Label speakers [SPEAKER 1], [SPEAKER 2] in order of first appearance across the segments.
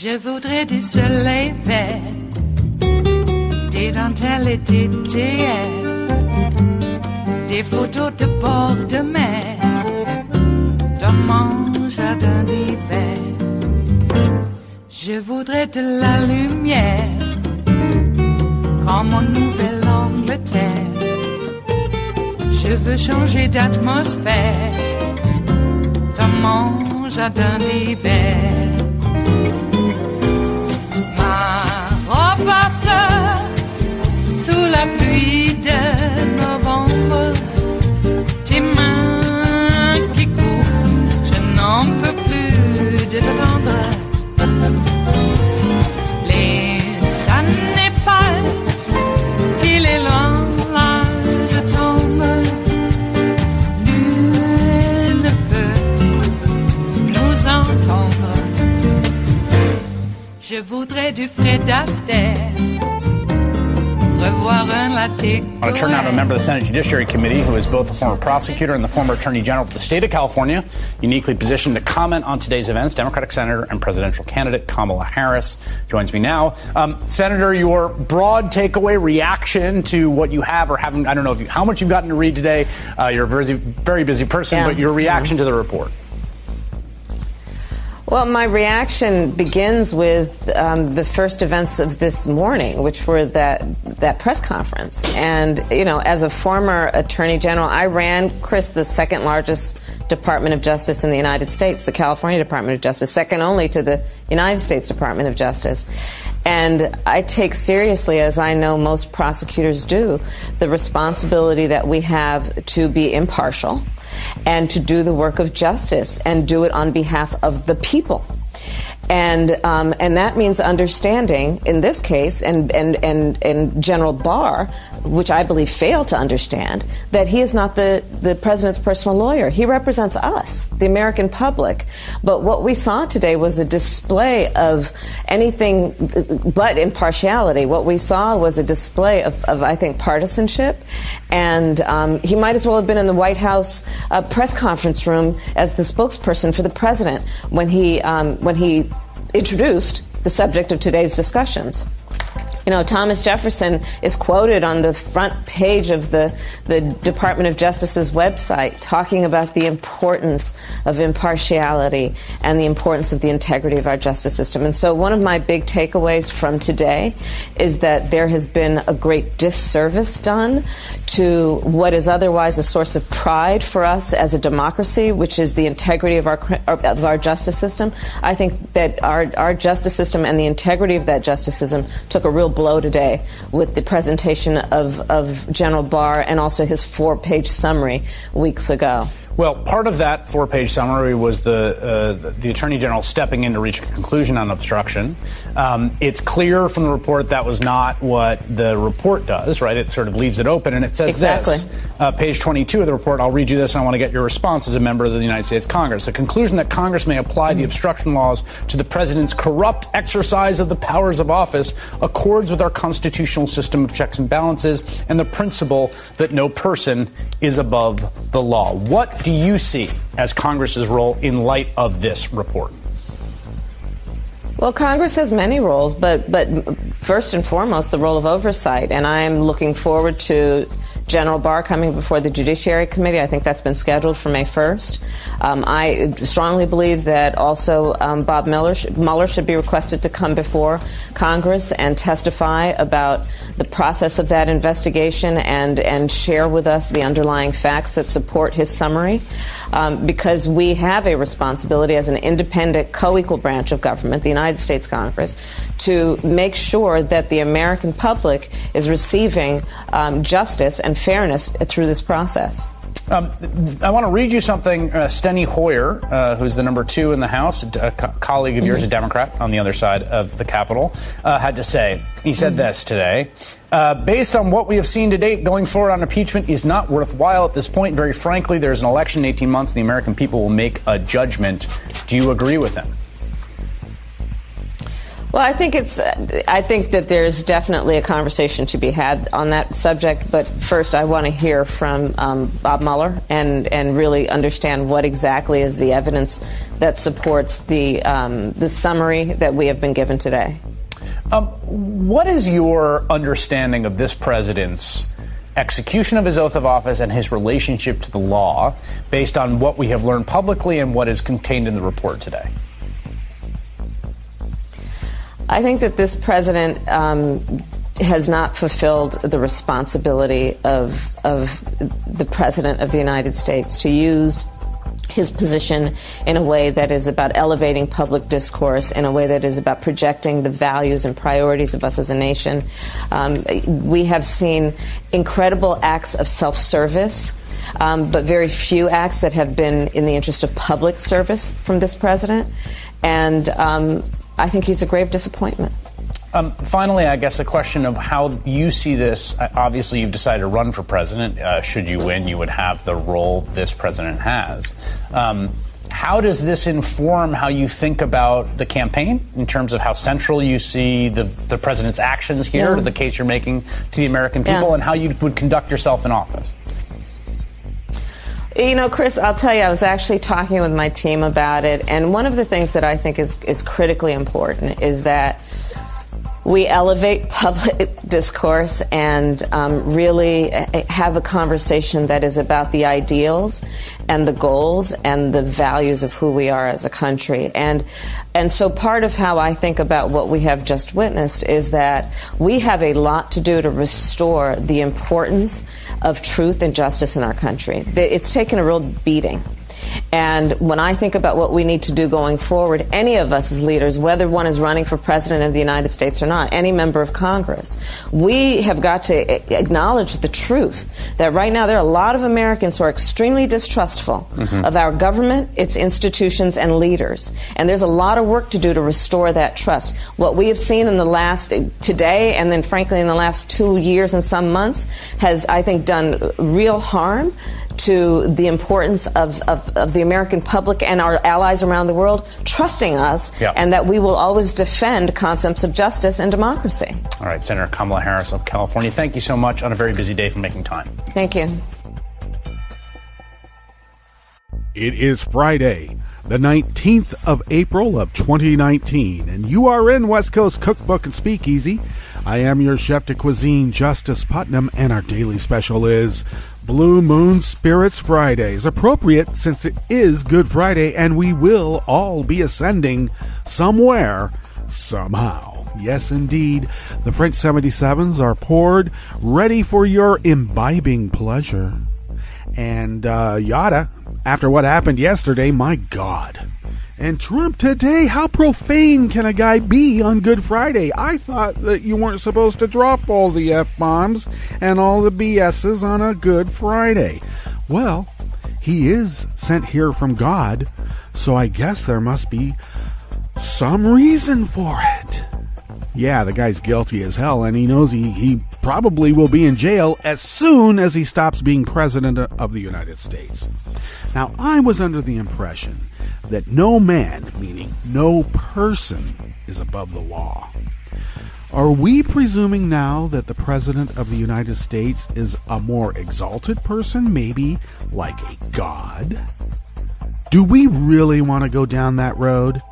[SPEAKER 1] Je voudrais du soleil vert, des dentelles et des théâtres, des photos de bord de mer, dans mon jardin d'hiver. Je voudrais de la lumière, comme en Nouvelle-Angleterre. Je veux changer d'atmosphère, dans mon jardin d'hiver. Ma robe à fleurs, sous la pluie de novembre, tes mains qui courent, je n'en peux plus de t'attendre. Les années passent, qu'il est loin, là je tombe. Nul ne peut nous entendre. Je voudrais du Fred Astaire, revoir un latte.
[SPEAKER 2] I want to turn now to a member of the Senate Judiciary Committee who is both a former prosecutor and the former Attorney General for the state of California, uniquely positioned to comment on today's events. Democratic Senator and presidential candidate Kamala Harris joins me now. Senator, your broad takeaway reaction to what you have or haven't, I don't know if how much you've gotten to read today. You're a very, very busy person, but your reaction to the report.
[SPEAKER 3] Well, my reaction begins with the first events of this morning, which were that press conference. And, you know, as a former attorney general, I ran, Chris, the second largest Department of Justice in the United States, the California Department of Justice, second only to the United States Department of Justice. And I take seriously, as I know most prosecutors do, the responsibility that we have to be impartial and to do the work of justice and do it on behalf of the people. And that means understanding, in this case, and General Barr, which I believe failed to understand, that he is not the president's personal lawyer. He represents us, the American public. But what we saw today was a display of anything but impartiality. What we saw was a display of I think, partisanship. And he might as well have been in the White House press conference room as the spokesperson for the president when he introduced the subject of today's discussions. You know, Thomas Jefferson is quoted on the front page of the Department of Justice's website talking about the importance of impartiality and the importance of the integrity of our justice system. And so one of my big takeaways from today is that there has been a great disservice done to what is otherwise a source of pride for us as a democracy, which is the integrity of our justice system. I think that our justice system and the integrity of that justice system took a real blow today with the presentation of General Barr and also his 4-page summary weeks ago.
[SPEAKER 2] Well, part of that 4-page summary was the Attorney General stepping in to reach a conclusion on obstruction. It's clear from the report that was not what the report does, right? It sort of leaves it open, and it says this. Page 22 of the report, I'll read you this, and I want to get your response as a member of the United States Congress. The conclusion that Congress may apply the obstruction laws to the president's corrupt exercise of the powers of office accords with our constitutional system of checks and balances and the principle that no person is above the law. What do you see as Congress's role in light of this report?
[SPEAKER 3] Well, Congress has many roles, but first and foremost, the role of oversight. And I'm looking forward to General Barr coming before the Judiciary Committee. I think that's been scheduled for May 1st. I strongly believe that also Bob Mueller should be requested to come before Congress and testify about the process of that investigation and share with us the underlying facts that support his summary. Because we have a responsibility as an independent, co-equal branch of government, the United States Congress, to make sure that the American public is receiving justice and fairness through this process.
[SPEAKER 2] I want to read you something Steny Hoyer, who's the number 2 in the House, a colleague of yours, a Democrat on the other side of the Capitol, had to say. He said this today. Based on what we have seen to date, going forward on impeachment is not worthwhile at this point. Very frankly, there's an election in 18 months, and the American people will make a judgment. Do you agree with him?
[SPEAKER 3] Well, I think that there's definitely a conversation to be had on that subject. But first, I want to hear from Bob Mueller and really understand what exactly is the evidence that supports the summary that we have been given today.
[SPEAKER 2] What is your understanding of this president's execution of his oath of office and his relationship to the law, based on what we have learned publicly and what is contained in the report today?
[SPEAKER 3] I think that this president has not fulfilled the responsibility of the president of the United States to use his position in a way that is about elevating public discourse, in a way that is about projecting the values and priorities of us as a nation. We have seen incredible acts of self-service, but very few acts that have been in the interest of public service from this president. And I think he's a grave disappointment.
[SPEAKER 2] Finally, I guess a question of how you see this. Obviously, you've decided to run for president. Should you win, you would have the role this president has. How does this inform how you think about the campaign in terms of how central you see the president's actions here to the case you're making to the American people, and how you would conduct yourself in office?
[SPEAKER 3] You know, Chris, I'll tell you, I was actually talking with my team about it, and one of the things that I think is critically important is that we elevate public discourse and really have a conversation that is about the ideals and the goals and the values of who we are as a country. And so part of how I think about what we have just witnessed is that we have a lot to do to restore the importance of truth and justice in our country. It's taken a real beating. And when I think about what we need to do going forward, any of us as leaders, whether one is running for president of the United States or not, any member of Congress, we have got to acknowledge the truth that right now there are a lot of Americans who are extremely distrustful of our government, its institutions, and leaders. And there's a lot of work to do to restore that trust. What we have seen in the last, today, and then frankly in the last 2 years and some months, has, I think, done real harm to the importance of the American public and our allies around the world trusting us, and that we will always defend concepts of justice and democracy.
[SPEAKER 2] All right, Senator Kamala Harris of California, thank you so much on a very busy day for making time.
[SPEAKER 3] Thank you.
[SPEAKER 4] It is Friday, the 19th of April of 2019, and you are in West Coast Cookbook and Speakeasy. I am your chef de cuisine, Justice Putnam, and our daily special is Blue Moon Spirits Fridays, appropriate since it is Good Friday, and we will all be ascending somewhere, somehow. Yes, indeed, the French 77s are poured, ready for your imbibing pleasure. And yada, after what happened yesterday, my God. And Trump today, how profane can a guy be on Good Friday? I thought that you weren't supposed to drop all the F-bombs and all the BS's on a Good Friday. Well, he is sent here from God, so I guess there must be some reason for it. Yeah, the guy's guilty as hell, and he knows he probably will be in jail as soon as he stops being president of the United States. Now, I was under the impression that no man, meaning no person, is above the law. Are we presuming now that the President of the United States is a more exalted person, maybe like a god? Do we really want to go down that road?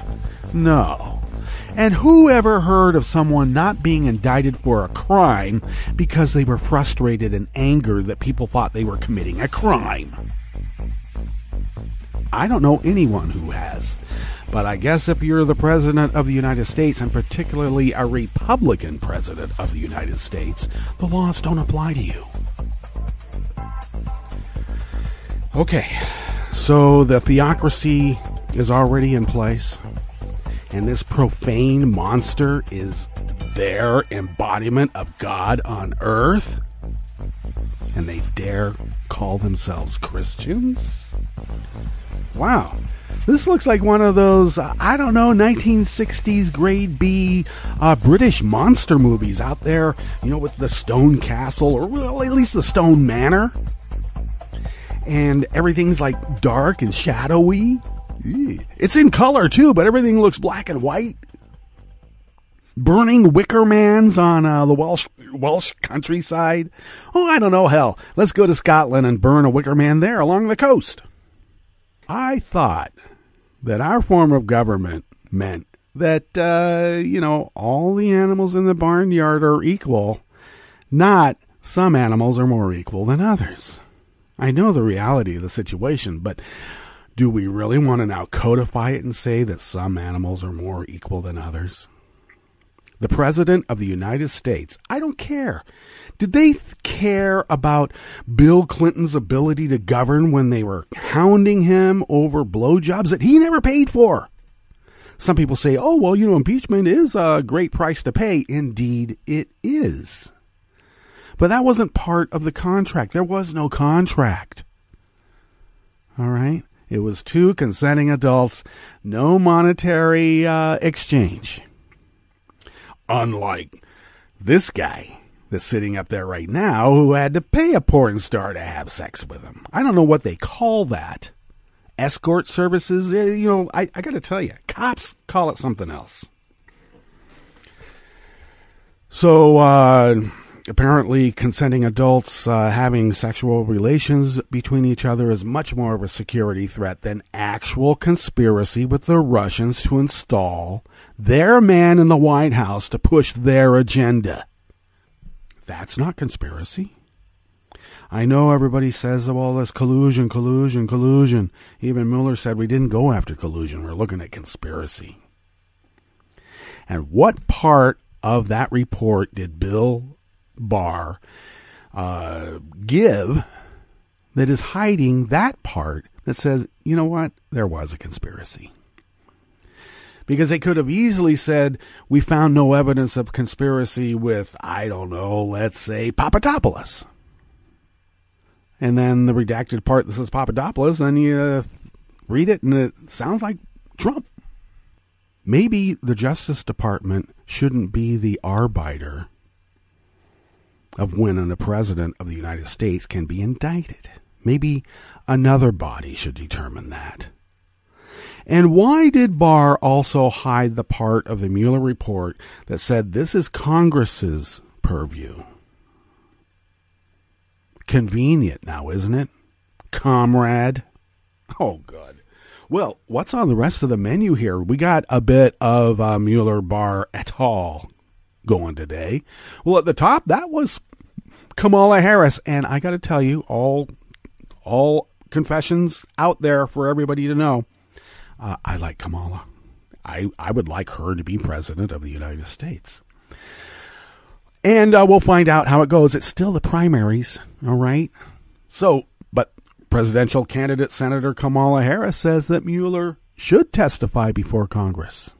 [SPEAKER 4] No. And who ever heard of someone not being indicted for a crime because they were frustrated and angered that people thought they were committing a crime? I don't know anyone who has. But I guess if you're the President of the United States, and particularly a Republican President of the United States, the laws don't apply to you. Okay, so the theocracy is already in place, and this profane monster is their embodiment of God on earth, and they dare call themselves Christians? Wow. This looks like one of those, 1960s grade B British monster movies out there, with the stone castle, or well, at least the stone manor. And everything's like dark and shadowy. It's in color too, but everything looks black and white. burning wicker mans on the Welsh countryside. Oh, I don't know, hell, let's go to Scotland and burn a wicker man there along the coast. I thought that our form of government meant that, all the animals in the barnyard are equal, not some animals are more equal than others. I know the reality of the situation, but do we really want to now codify it and say that some animals are more equal than others? The President of the United States, I don't care. Did they care about Bill Clinton's ability to govern when they were hounding him over blowjobs that he never paid for? Some people say, oh, well, impeachment is a great price to pay. Indeed, it is. But that wasn't part of the contract. There was no contract. All right? It was two consenting adults, no monetary exchange. Unlike this guy that's sitting up there right now who had to pay a porn star to have sex with him. I don't know what they call that. Escort services, I got to tell you, cops call it something else. So, apparently consenting adults having sexual relations between each other is much more of a security threat than actual conspiracy with the Russians to install their man in the White House to push their agenda. That's not conspiracy. I know everybody says, well, there's collusion. Even Mueller said we didn't go after collusion. We're looking at conspiracy. And what part of that report did Bill Barr give that is hiding that part that says, you know what, there was a conspiracy? Because they could have easily said, we found no evidence of conspiracy with, I don't know, let's say Papadopoulos. And then the redacted part that says Papadopoulos, then you read it and it sounds like Trump. Maybe the Justice Department shouldn't be the arbiter of when a president of the United States can be indicted. Maybe another body should determine that. And why did Barr also hide the part of the Mueller report that said this is Congress's purview? Convenient now, isn't it, comrade? Oh, God. Well, what's on the rest of the menu here? We got a bit of Mueller Barr et al. Going today. Well, at the top, that was Kamala Harris. And I got to tell you, all confessions out there for everybody to know. I like Kamala. I would like her to be president of the United States. And we'll find out how it goes. It's still the primaries, all right? So, but presidential candidate Senator Kamala Harris says that Mueller should testify before Congress.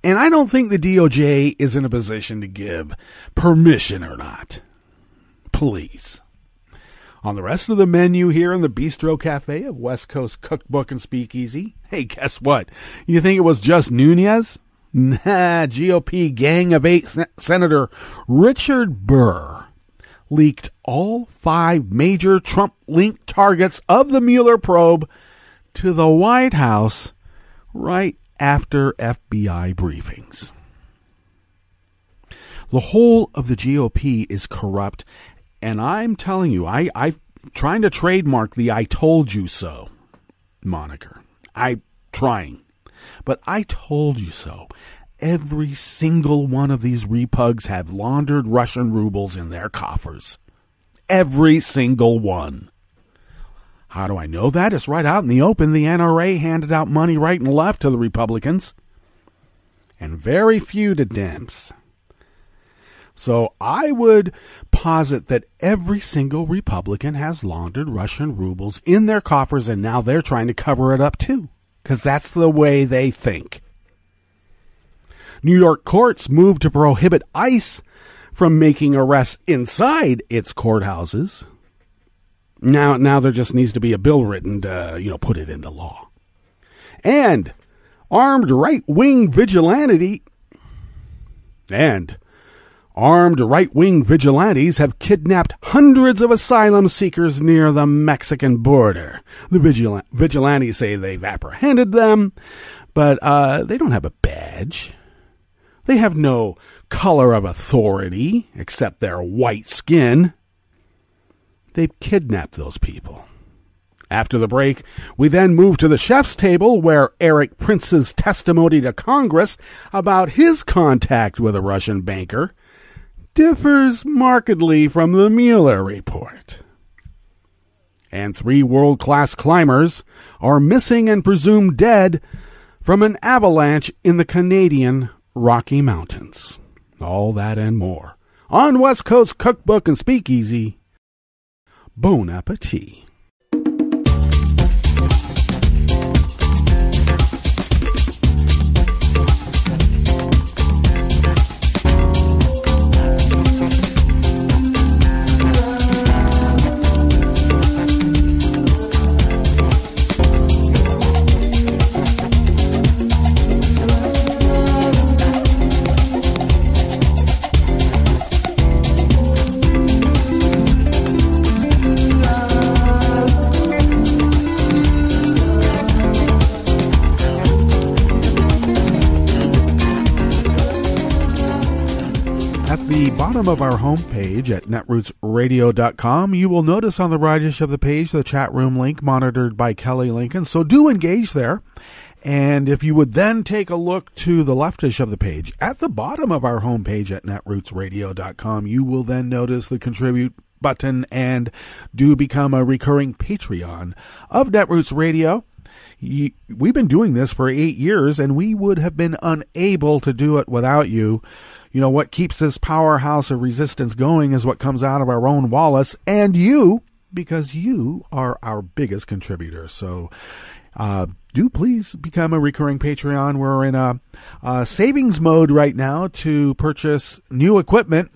[SPEAKER 4] And I don't think the DOJ is in a position to give permission or not. Please. On the rest of the menu here in the Bistro Cafe of West Coast Cookbook and Speakeasy, hey, guess what? You think it was just Nunez? Nah, GOP Gang of Eight Senator Richard Burr leaked all 5 major Trump-linked targets of the Mueller probe to the White House right after FBI briefings. The whole of the GOP is corrupt, and I'm telling you, I'm trying to trademark the I told you so moniker. I'm trying. But I told you so. Every single one of these repugs have laundered Russian rubles in their coffers. Every single one. How do I know that? It's right out in the open. The NRA handed out money right and left to the Republicans. And very few to Dems. So I would posit that every single Republican has laundered Russian rubles in their coffers, and now they're trying to cover it up too. Because that's the way they think. New York courts moved to prohibit ICE from making arrests inside its courthouses. Now there just needs to be a bill written to, put it into law. And armed right-wing vigilantes have kidnapped hundreds of asylum seekers near the Mexican border. The vigilantes say they've apprehended them, but they don't have a badge. They have no color of authority except their white skin. They've kidnapped those people. After the break, we then move to the chef's table where Erik Prince's testimony to Congress about his contact with a Russian banker differs markedly from the Mueller report. And 3 world-class climbers are missing and presumed dead from an avalanche in the Canadian Rocky Mountains. All that and more on West Coast Cookbook and Speakeasy. Bon appetit. Bottom of our homepage at netrootsradio.com, you will notice on the right-ish of the page the chat room link monitored by Kelly Lincoln. So do engage there. And if you would then take a look to the leftish of the page at the bottom of our homepage at netrootsradio.com, you will then notice the contribute button and do become a recurring Patreon of Netroots Radio. We've been doing this for 8 years, and we would have been unable to do it without you. You know, what keeps this powerhouse of resistance going is what comes out of our own wallets and you, because you are our biggest contributor. So do please become a recurring Patreon. We're in a savings mode right now to purchase new equipment.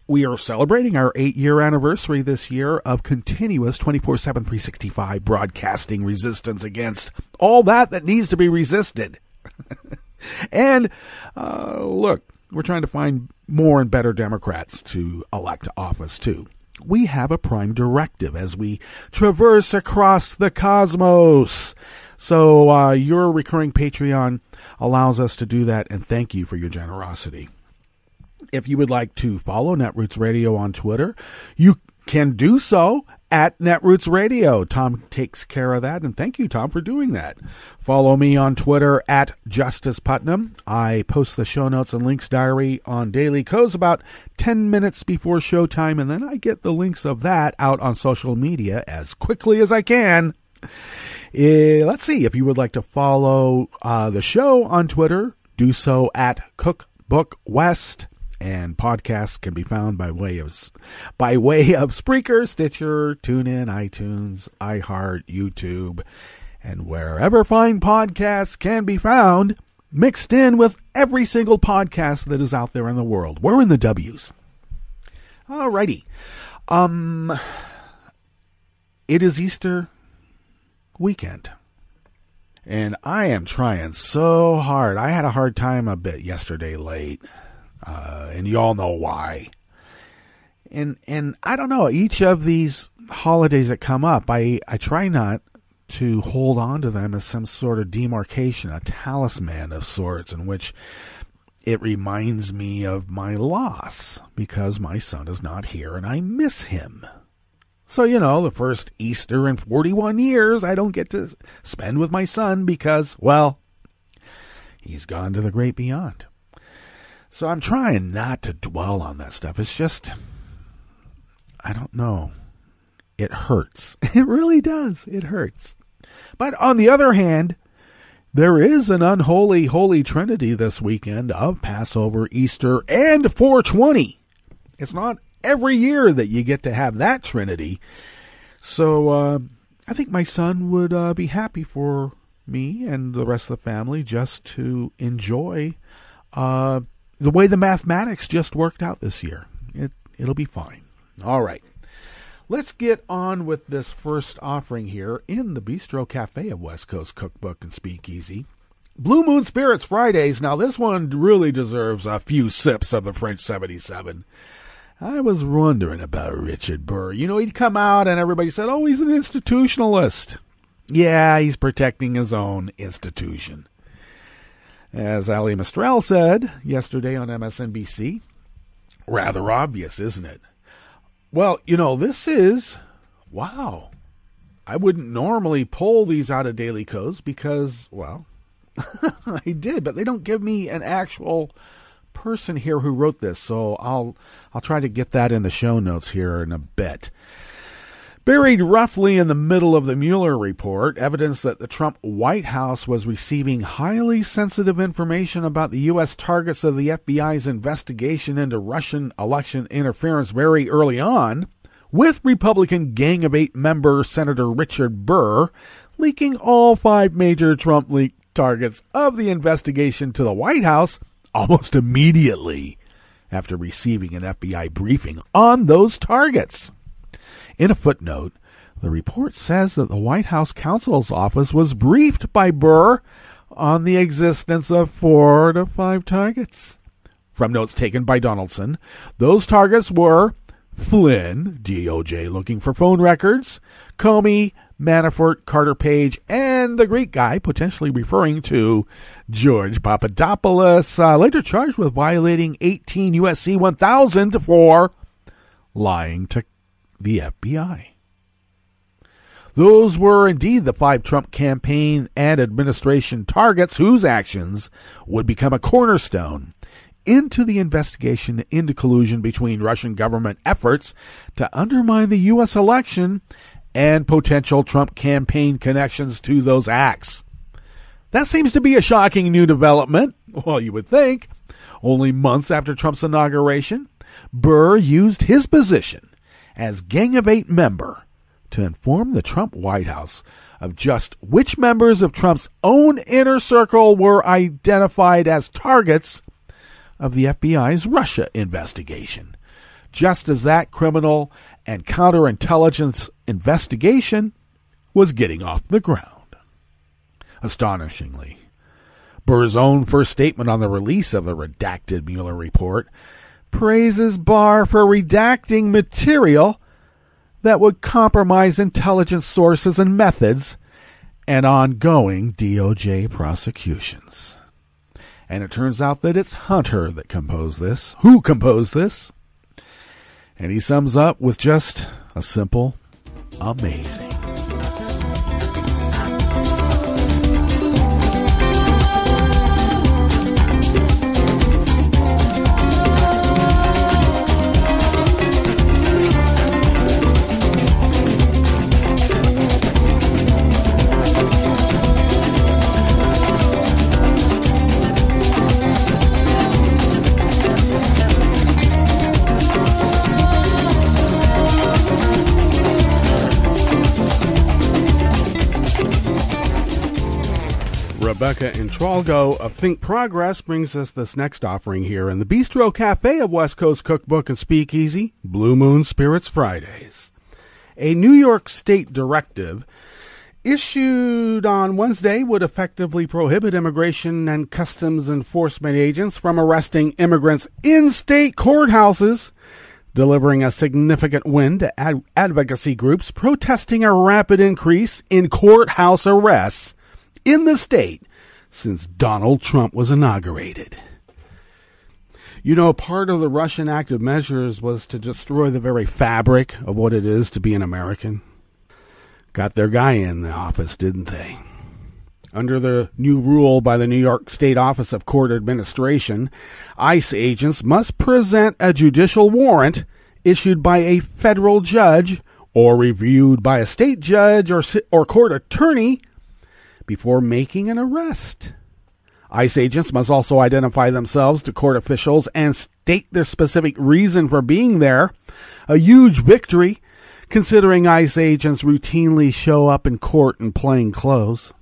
[SPEAKER 4] We are celebrating our 8-year anniversary this year of continuous 24/7, 365 broadcasting resistance against all that needs to be resisted. And look, we're trying to find more and better Democrats to elect to office, too. We have a prime directive as we traverse across the cosmos. So your recurring Patreon allows us to do that, and thank you for your generosity. If you would like to follow Netroots Radio on Twitter, you can do so at Netroots Radio. Tom takes care of that, and thank you, Tom, for doing that. Follow me on Twitter at Justice Putnam. I post the show notes and links diary on Daily Codes about 10 minutes before showtime, and then I get the links of that out on social media as quickly as I can. Let's see, if you would like to follow the show on Twitter, do so at Cookbook West. And podcasts can be found by way of Spreaker, Stitcher, TuneIn, iTunes, iHeart, YouTube, and wherever fine podcasts can be found, mixed in with every single podcast that is out there in the world. We're in the W's. Alrighty. It is Easter weekend. And I am trying so hard. I had a hard time a bit yesterday late. And you all know why. And I don't know, each of these holidays that come up, I try not to hold on to them as some sort of demarcation, a talisman of sorts, in which it reminds me of my loss because my son is not here and I miss him. So, you know, the first Easter in 41 years I don't get to spend with my son because, well, he's gone to the great beyond. So I'm trying not to dwell on that stuff. It's just, I don't know. It hurts. It really does. It hurts. But on the other hand, there is an unholy holy trinity this weekend of Passover, Easter, and 420. It's not every year that you get to have that trinity. So I think my son would be happy for me and the rest of the family just to enjoy the way the mathematics just worked out this year. It'll be fine. All right. Let's get on with this first offering here in the Bistro Cafe of West Coast Cookbook and Speakeasy. Blue Moon Spirits Fridays. Now, this one really deserves a few sips of the French 77. I was wondering about Richard Burr. You know, he'd come out and everybody said, oh, he's an institutionalist. Yeah, he's protecting his own institution. As Ali Mistral said yesterday on MSNBC, rather obvious, isn't it? Well, this is, wow. I wouldn't normally pull these out of Daily Kos because, well, I did, but they don't give me an actual person here who wrote this, so I'll try to get that in the show notes here in a bit. Buried roughly in the middle of the Mueller report, evidence that the Trump White House was receiving highly sensitive information about the U.S. targets of the FBI's investigation into Russian election interference very early on, with Republican Gang of Eight member Senator Richard Burr leaking all 5 major Trump leak targets of the investigation to the White House almost immediately after receiving an FBI briefing on those targets. In a footnote, the report says that the White House counsel's office was briefed by Burr on the existence of 4 to 5 targets. From notes taken by Donaldson, those targets were Flynn, DOJ looking for phone records, Comey, Manafort, Carter Page, and the Greek guy, potentially referring to George Papadopoulos, later charged with violating 18 U.S.C. 1000 for lying to the FBI. Those were indeed the 5 Trump campaign and administration targets whose actions would become a cornerstone into the investigation into collusion between Russian government efforts to undermine the U.S. election and potential Trump campaign connections to those acts. That seems to be a shocking new development. Well, you would think. Only months after Trump's inauguration, Burr used his position as Gang of Eight member to inform the Trump White House of just which members of Trump's own inner circle were identified as targets of the FBI's Russia investigation, just as that criminal and counterintelligence investigation was getting off the ground. Astonishingly, Burr's own first statement on the release of the redacted Mueller report praises Barr for redacting material that would compromise intelligence sources and methods and ongoing DOJ prosecutions. And it turns out that it's Hunter that composed this. Who composed this? And he sums up with just a simple, amazing. Rebecca Intralgo of Think Progress brings us this next offering here in the Bistro Cafe of West Coast Cookbook and Speakeasy, Blue Moon Spirits Fridays. A New York State directive issued on Wednesday would effectively prohibit immigration and customs enforcement agents from arresting immigrants in state courthouses, delivering a significant win to advocacy groups protesting a rapid increase in courthouse arrests in the state since Donald Trump was inaugurated. Part of the Russian active measures was to destroy the very fabric of what it is to be an American. Got their guy in the office, didn't they? Under the new rule by the New York State Office of Court Administration, ICE agents must present a judicial warrant issued by a federal judge or reviewed by a state judge or court attorney before making an arrest. ICE agents must also identify themselves to court officials and state their specific reason for being there, a huge victory considering ICE agents routinely show up in court in plain clothes.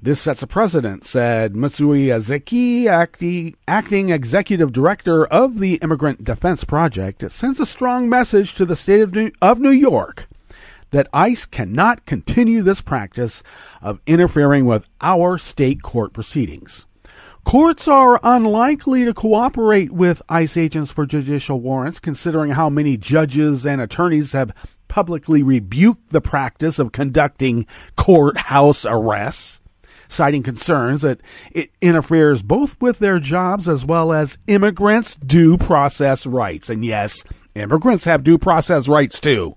[SPEAKER 4] This sets a precedent, said Matsui Azeki, acting executive director of the Immigrant Defense Project. It sends a strong message to the state of New York that ICE cannot continue this practice of interfering with our state court proceedings. Courts are unlikely to cooperate with ICE agents for judicial warrants, considering how many judges and attorneys have publicly rebuked the practice of conducting courthouse arrests, citing concerns that it interferes both with their jobs as well as immigrants' due process rights. And yes, immigrants have due process rights too.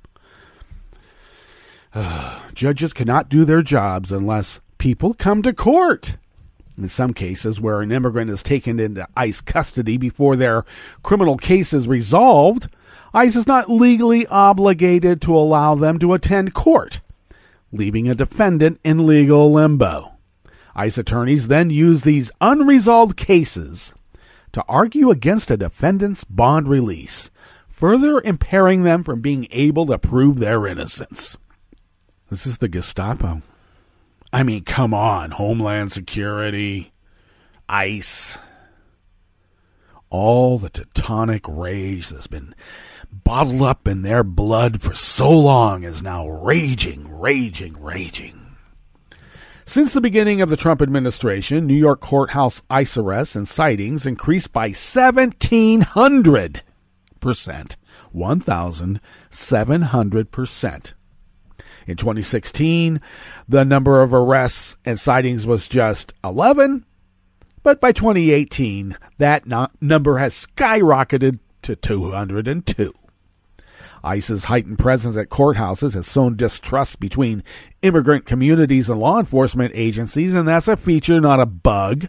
[SPEAKER 4] Judges cannot do their jobs unless people come to court. In some cases where an immigrant is taken into ICE custody before their criminal case is resolved, ICE is not legally obligated to allow them to attend court, leaving a defendant in legal limbo. ICE attorneys then use these unresolved cases to argue against a defendant's bond release, further impairing them from being able to prove their innocence. This is the Gestapo. I mean, come on, Homeland Security, ICE. All the Teutonic rage that's been bottled up in their blood for so long is now raging. Since the beginning of the Trump administration, New York courthouse ICE arrests and sightings increased by 1,700%. 1,700%. In 2016, the number of arrests and sightings was just 11, but by 2018, that number has skyrocketed to 202. ICE's heightened presence at courthouses has sown distrust between immigrant communities and law enforcement agencies, and that's a feature, not a bug.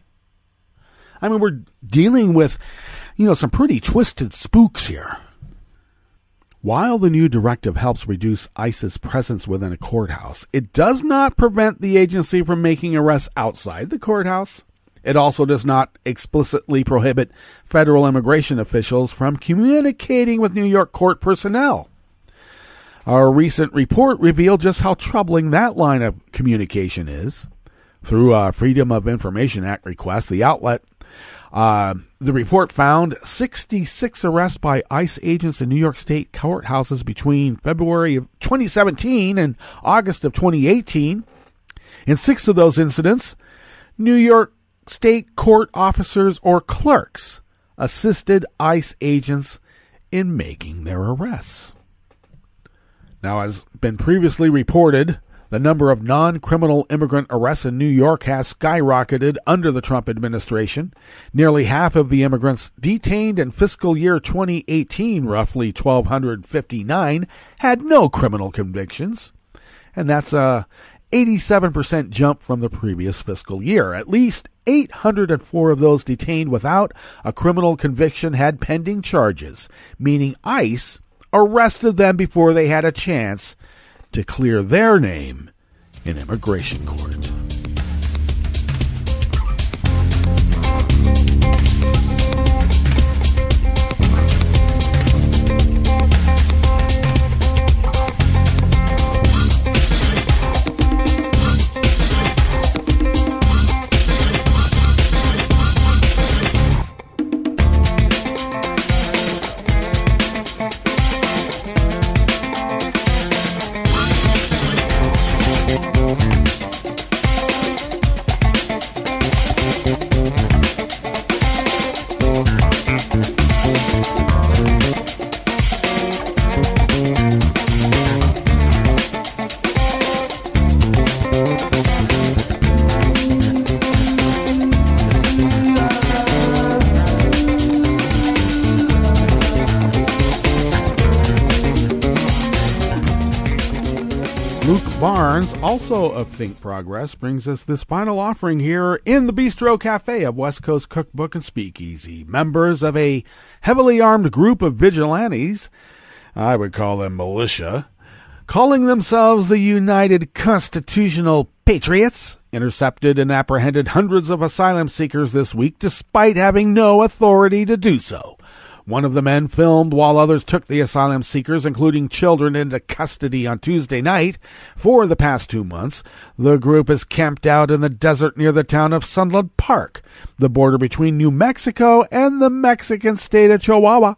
[SPEAKER 4] I mean, we're dealing with, some pretty twisted spooks here. While the new directive helps reduce ICE's presence within a courthouse, it does not prevent the agency from making arrests outside the courthouse. It also does not explicitly prohibit federal immigration officials from communicating with New York court personnel. Our recent report revealed just how troubling that line of communication is. Through a Freedom of Information Act request, the report found 66 arrests by ICE agents in New York State courthouses between February of 2017 and August of 2018. In 6 of those incidents, New York State court officers or clerks assisted ICE agents in making their arrests. Now, as been previously reported, the number of non-criminal immigrant arrests in New York has skyrocketed under the Trump administration. Nearly half of the immigrants detained in fiscal year 2018, roughly 1,259, had no criminal convictions. And that's a 87% jump from the previous fiscal year. At least 804 of those detained without a criminal conviction had pending charges, meaning ICE arrested them before they had a chance to clear their name in immigration court. Also of Think Progress brings us this final offering here in the Bistro Cafe of West Coast Cookbook and Speakeasy. Members of a heavily armed group of vigilantes, I would call them militia, calling themselves the United Constitutional Patriots, intercepted and apprehended hundreds of asylum seekers this week despite having no authority to do so. One of the men filmed while others took the asylum seekers, including children, into custody on Tuesday night. For the past 2 months, the group is camped out in the desert near the town of Sunland Park, the border between New Mexico and the Mexican state of Chihuahua.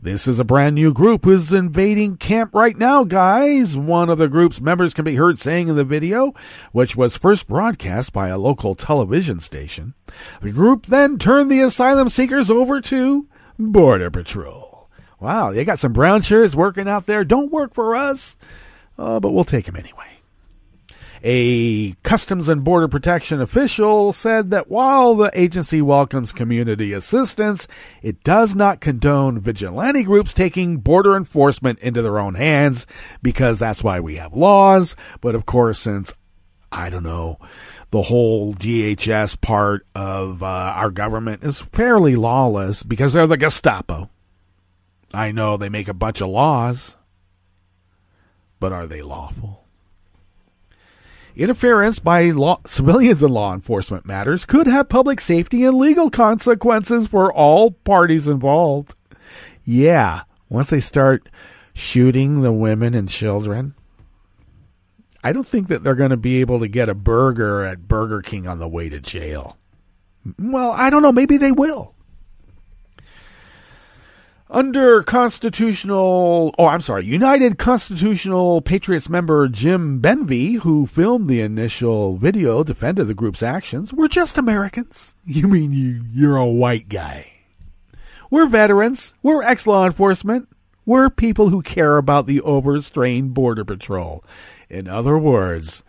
[SPEAKER 4] This is a brand new group who's invading camp right now, guys. One of the group's members can be heard saying in the video, which was first broadcast by a local television station. The group then turned the asylum seekers over to Border Patrol. Wow, they got some brown shirts working out there. Don't work for us, but we'll take them anyway. A Customs and Border Protection official said that while the agency welcomes community assistance, it does not condone vigilante groups taking border enforcement into their own hands, because that's why we have laws. But of course, since, I don't know, the whole DHS part of our government is fairly lawless because they're the Gestapo. I know they make a bunch of laws, but are they lawful? Interference by civilians in law enforcement matters could have public safety and legal consequences for all parties involved. Yeah, once they start shooting the women and children, I don't think that they're going to be able to get a burger at Burger King on the way to jail. Well, I don't know. Maybe they will. United Constitutional Patriots member Jim Benvey, who filmed the initial video, defended the group's actions. We're just Americans. You mean you're a white guy? We're veterans. We're ex-law enforcement. We're people who care about the overstrained Border Patrol. In other words,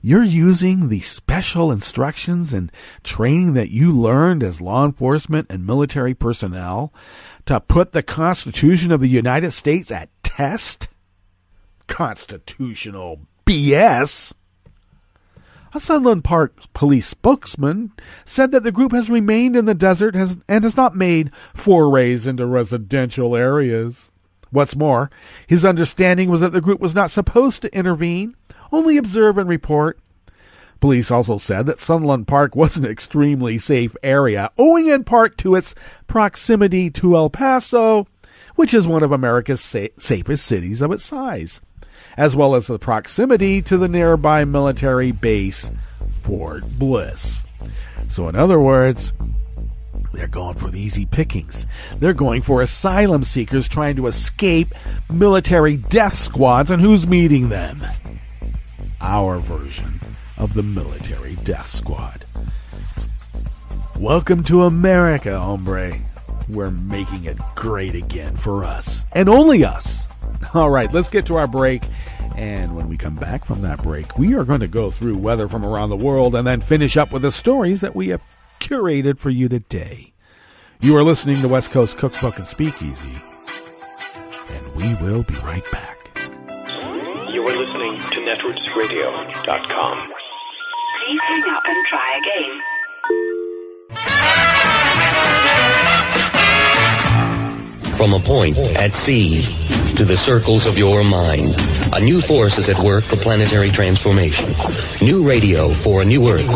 [SPEAKER 4] you're using the special instructions and training that you learned as law enforcement and military personnel to put the Constitution of the United States at test? Constitutional BS. A Sunland Park police spokesman said that the group has remained in the desert and has not made forays into residential areas. What's more, his understanding was that the group was not supposed to intervene, only observe and report. Police also said that Sunland Park was an extremely safe area, owing in part to its proximity to El Paso, which is one of America's safest cities of its size, as well as the proximity to the nearby military base, Fort Bliss. So in other words, they're going for the easy pickings. They're going for asylum seekers trying to escape military death squads, and who's meeting them? Our version of the military death squad. Welcome to America, hombre. We're making it great again for us. And only us. All right, let's get to our break. And when we come back from that break, we are going to go through weather from around the world and then finish up with the stories that we have curated for you today. You are listening to West Coast Cookbook and Speakeasy. And we will be right back.
[SPEAKER 5] You are listening to netrootsradio.com.
[SPEAKER 6] Please hang up and try again.
[SPEAKER 7] From a point at sea to the circles of your mind, a new force is at work for planetary transformation. New radio for a new Earth.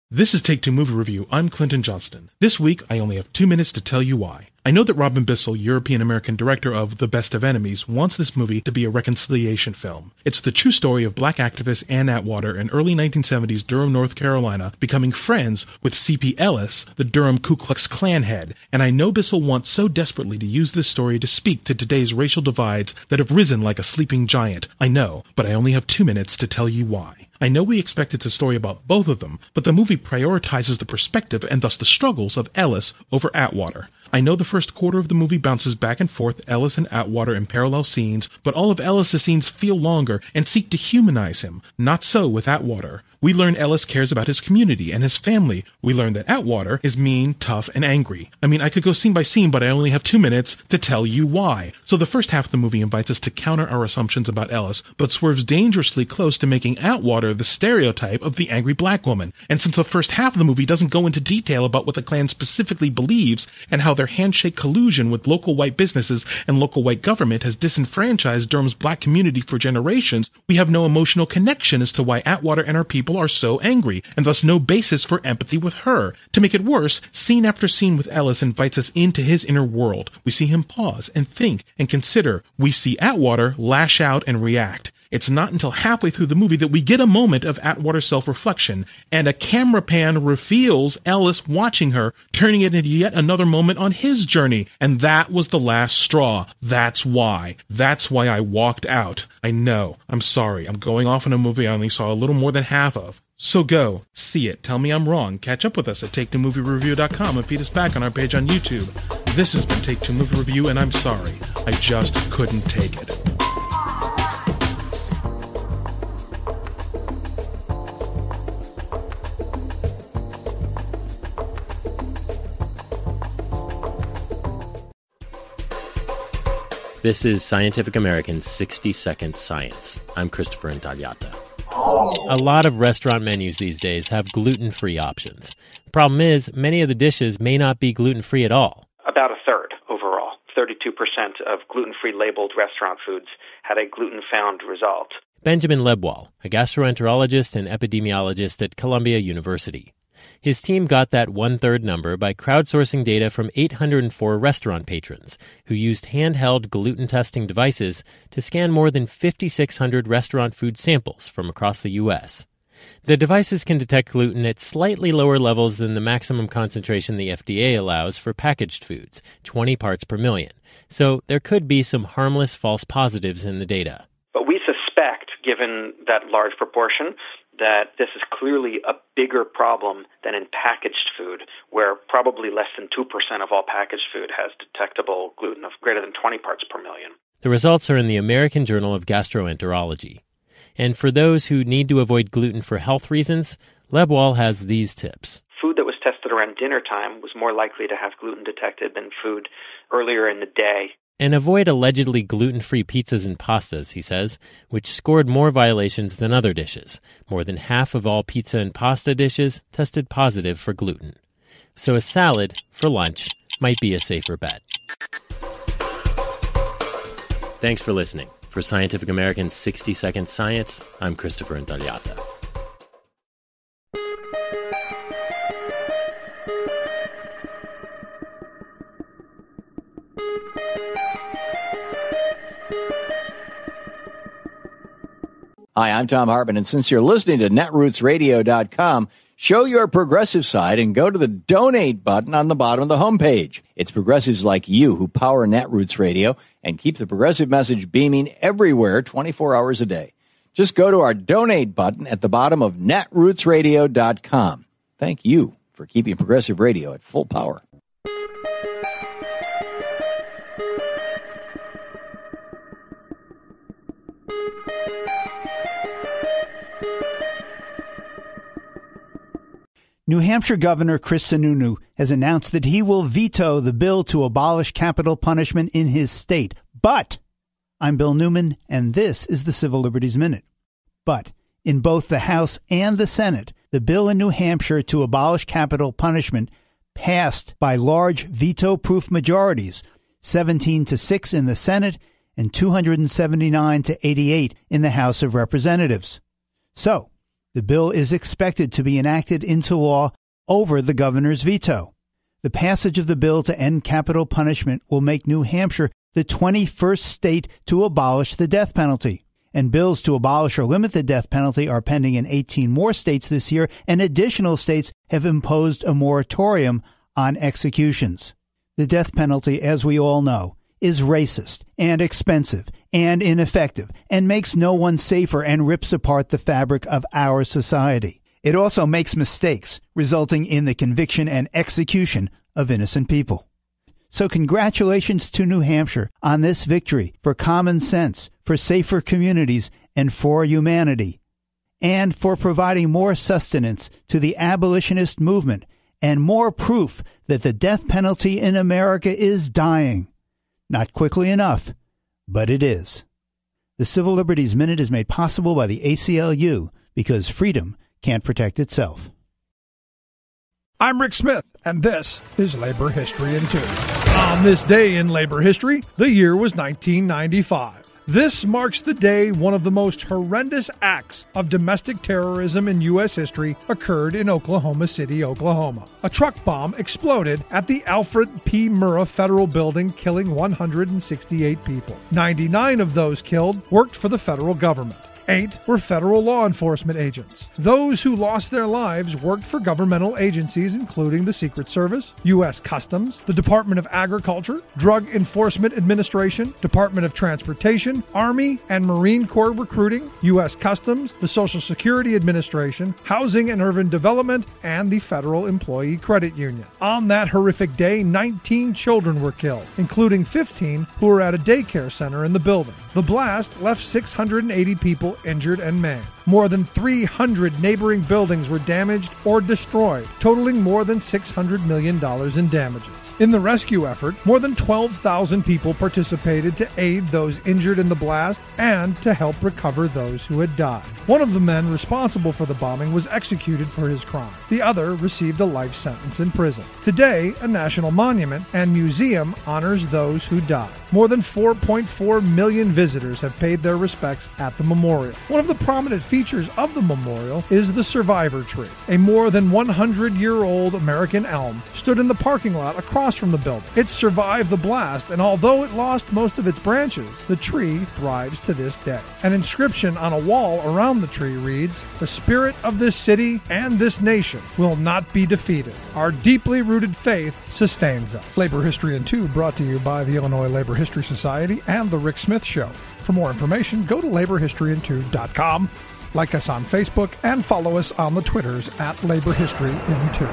[SPEAKER 8] This is Take Two Movie Review. I'm Clinton Johnston. This week, I only have 2 minutes to tell you why. I know that Robin Bissell, European-American director of The Best of Enemies, wants this movie to be a reconciliation film. It's the true story of black activist Ann Atwater in early 1970s Durham, North Carolina, becoming friends with C.P. Ellis, the Durham Ku Klux Klan head. And I know Bissell wants so desperately to use this story to speak to today's racial divides that have risen like a sleeping giant. I know, but I only have 2 minutes to tell you why. I know we expect it's a story about both of them, but the movie prioritizes the perspective and thus the struggles of Ellis over Atwater. I know the first quarter of the movie bounces back and forth, Ellis and Atwater in parallel scenes, but all of Ellis' scenes feel longer and seek to humanize him. Not so with Atwater. We learn Ellis cares about his community and his family. We learn that Atwater is mean, tough, and angry. I mean, I could go scene by scene, but I only have 2 minutes to tell you why. So the first half of the movie invites us to counter our assumptions about Ellis, but swerves dangerously close to making Atwater the stereotype of the angry black woman. And since the first half of the movie doesn't go into detail about what the Klan specifically believes and how their handshake collusion with local white businesses and local white government has disenfranchised Durham's black community for generations, we have no emotional connection as to why Atwater and her people are so angry, and thus no basis for empathy with her. To make it worse, scene after scene with Ellis invites us into his inner world. We see him pause and think and consider. We see Atwater lash out and react. It's not until halfway through the movie that we get a moment of Atwater's self-reflection, and a camera pan reveals Ellis watching her, turning it into yet another moment on his journey. And that was the last straw. That's why. That's why I walked out. I know. I'm sorry. I'm going off on a movie I only saw a little more than half of. So go, see it, tell me I'm wrong, catch up with us at TakeTwoMovieReview.com and feed us back on our page on YouTube. This has been Take Two Movie Review, and I'm sorry, I just couldn't take it.
[SPEAKER 9] This is Scientific American's 60-Second Science. I'm Christopher Intagliata. A lot of restaurant menus these days have gluten-free options. The problem is, many of the dishes may not be gluten-free at all.
[SPEAKER 10] About a third overall. 32% of gluten-free labeled restaurant foods had a gluten-found result.
[SPEAKER 9] Benjamin Lebwohl, a gastroenterologist and epidemiologist at Columbia University. His team got that one-third number by crowdsourcing data from 804 restaurant patrons who used handheld gluten testing devices to scan more than 5,600 restaurant food samples from across the U.S. The devices can detect gluten at slightly lower levels than the maximum concentration the FDA allows for packaged foods, 20 parts per million. So there could be some harmless false positives in the data.
[SPEAKER 10] But we suspect, given that large proportion, that this is clearly a bigger problem than in packaged food, where probably less than 2% of all packaged food has detectable gluten of greater than 20 parts per million.
[SPEAKER 9] The results are in the American Journal of Gastroenterology. And for those who need to avoid gluten for health reasons, Lebwohl has these tips.
[SPEAKER 10] Food that was tested around dinner time was more likely to have gluten detected than food earlier in the day.
[SPEAKER 9] And avoid allegedly gluten-free pizzas and pastas, he says, which scored more violations than other dishes. More than half of all pizza and pasta dishes tested positive for gluten. So a salad for lunch might be a safer bet. Thanks for listening. For Scientific American's 60-Second Science, I'm Christopher Intagliata.
[SPEAKER 11] Hi, I'm Tom Hartman, and since you're listening to netrootsradio.com, show your progressive side and go to the donate button on the bottom of the homepage. It's progressives like you who power Netroots Radio and keep the progressive message beaming everywhere 24 hours a day. Just go to our donate button at the bottom of netrootsradio.com. Thank you for keeping progressive radio at full power.
[SPEAKER 12] New Hampshire Governor Chris Sununu has announced that he will veto the bill to abolish capital punishment in his state. But, I'm Bill Newman, and this is the Civil Liberties Minute. But, in both the House and the Senate, the bill in New Hampshire to abolish capital punishment passed by large veto-proof majorities, 17-6 in the Senate and 279-88 in the House of Representatives. So, the bill is expected to be enacted into law over the governor's veto. The passage of the bill to end capital punishment will make New Hampshire the 21st state to abolish the death penalty. And bills to abolish or limit the death penalty are pending in 18 more states this year, and additional states have imposed a moratorium on executions. The death penalty, as we all know, is racist and expensive and ineffective and makes no one safer and rips apart the fabric of our society. It also makes mistakes, resulting in the conviction and execution of innocent people. So congratulations to New Hampshire on this victory for common sense, for safer communities, and for humanity, and for providing more sustenance to the abolitionist movement and more proof that the death penalty in America is dying. Not quickly enough, but it is. The Civil Liberties Minute is made possible by the ACLU because freedom can't protect itself.
[SPEAKER 13] I'm Rick Smith, and this is Labor History in 2. On this day in labor history, the year was 1995. This marks the day one of the most horrendous acts of domestic terrorism in U.S. history occurred in Oklahoma City, Oklahoma. A truck bomb exploded at the Alfred P. Murrah Federal Building, killing 168 people. 99 of those killed worked for the federal government. 8 were federal law enforcement agents. Those who lost their lives worked for governmental agencies including the Secret Service, U.S. Customs, the Department of Agriculture, Drug Enforcement Administration, Department of Transportation, Army and Marine Corps recruiting, U.S. Customs, the Social Security Administration, Housing and Urban Development, and the Federal Employee Credit Union. On that horrific day, 19 children were killed, including 15 who were at a daycare center in the building. The blast left 680 people injured and maimed. More than 300 neighboring buildings were damaged or destroyed, totaling more than $600 million in damages. In the rescue effort, more than 12,000 people participated to aid those injured in the blast and to help recover those who had died. One of the men responsible for the bombing was executed for his crime. The other received a life sentence in prison. Today, a national monument and museum honors those who died. More than 4.4 million visitors have paid their respects at the memorial. One of the prominent features of the memorial is the survivor tree. A more than 100-year-old American elm stood in the parking lot across from the building. It survived the blast, and although it lost most of its branches, the tree thrives to this day. An inscription on a wall around the tree reads, "The spirit of this city and this nation will not be defeated. Our deeply rooted faith sustains us."
[SPEAKER 14] Labor History in 2 brought to you by the Illinois Labor History Society and The Rick Smith Show. For more information, go to laborhistoryin2.com. Like us on Facebook and follow us on the Twitters at Labor History in 2.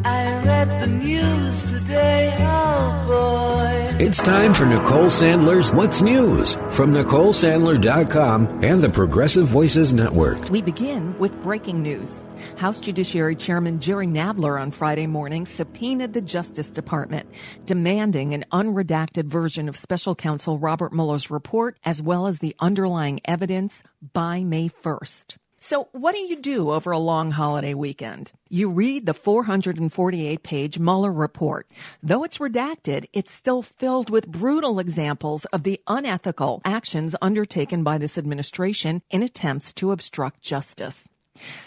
[SPEAKER 1] I read the news today, oh boy.
[SPEAKER 15] It's time for Nicole Sandler's What's News from NicoleSandler.com and the Progressive Voices Network.
[SPEAKER 16] We begin with breaking news. House Judiciary Chairman Jerry Nadler on Friday morning subpoenaed the Justice Department, demanding an unredacted version of Special Counsel Robert Mueller's report, as well as the underlying evidence, by May 1st. So what do you do over a long holiday weekend? You read the 448-page Mueller report. Though it's redacted, it's still filled with brutal examples of the unethical actions undertaken by this administration in attempts to obstruct justice.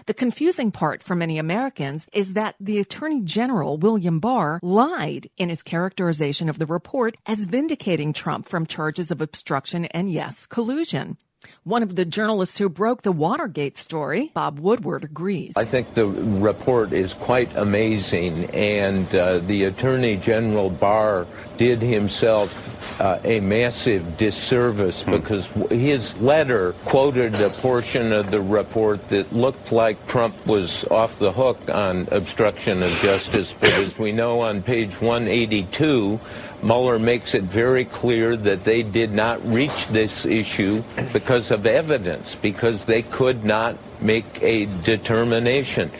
[SPEAKER 16] The confusing part for many Americans is that the Attorney General, William Barr, lied in his characterization of the report as vindicating Trump from charges of obstruction and, yes, collusion. One of the journalists who broke the Watergate story, Bob Woodward, agrees.
[SPEAKER 17] I think the report is quite amazing, and the Attorney General Barr did himself a massive disservice because his letter quoted a portion of the report that looked like Trump was off the hook on obstruction of justice. But as we know, on page 182, Mueller makes it very clear that they did not reach this issue because of evidence, because they could not make a determination.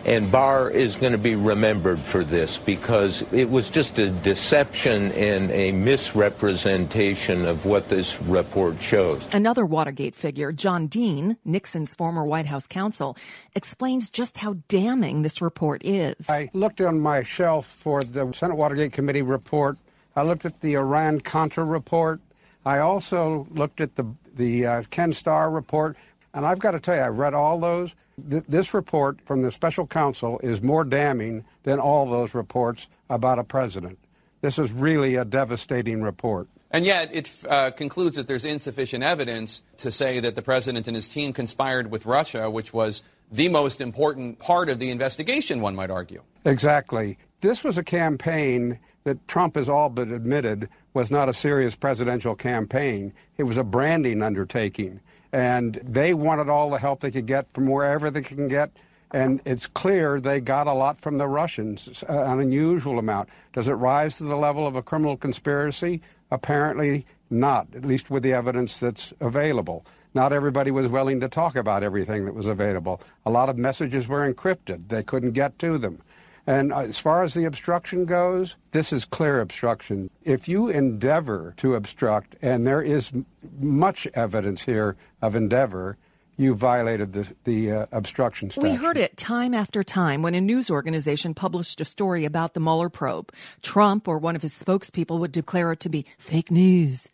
[SPEAKER 17] And Barr is going to be remembered for this because it was just a deception and a misrepresentation of what this report shows.
[SPEAKER 16] Another Watergate figure, John Dean, Nixon's former White House counsel, explains just how damning this report is.
[SPEAKER 18] I looked on my shelf for the Senate Watergate Committee report. I looked at the Iran-Contra report. I also looked at the Ken Starr report. And I've got to tell you, I've read all those. This report from the special counsel is more damning than all those reports about a president. This is really a devastating report.
[SPEAKER 19] And yet it concludes that there's insufficient evidence to say that the president and his team conspired with Russia, which was the most important part of the investigation, one might argue.
[SPEAKER 18] Exactly. This was a campaign that Trump has all but admitted was not a serious presidential campaign. It was a branding undertaking. And they wanted all the help they could get from wherever they can get. And it's clear they got a lot from the Russians, an unusual amount. Does it rise to the level of a criminal conspiracy? Apparently not, at least with the evidence that's available. Not everybody was willing to talk about everything that was available. A lot of messages were encrypted. They couldn't get to them. And as far as the obstruction goes, this is clear obstruction. If you endeavor to obstruct, and there is much evidence here of endeavor, you violated the obstruction statute.
[SPEAKER 16] We heard it time after time when a news organization published a story about the Mueller probe. Trump or one of his spokespeople would declare it to be fake news.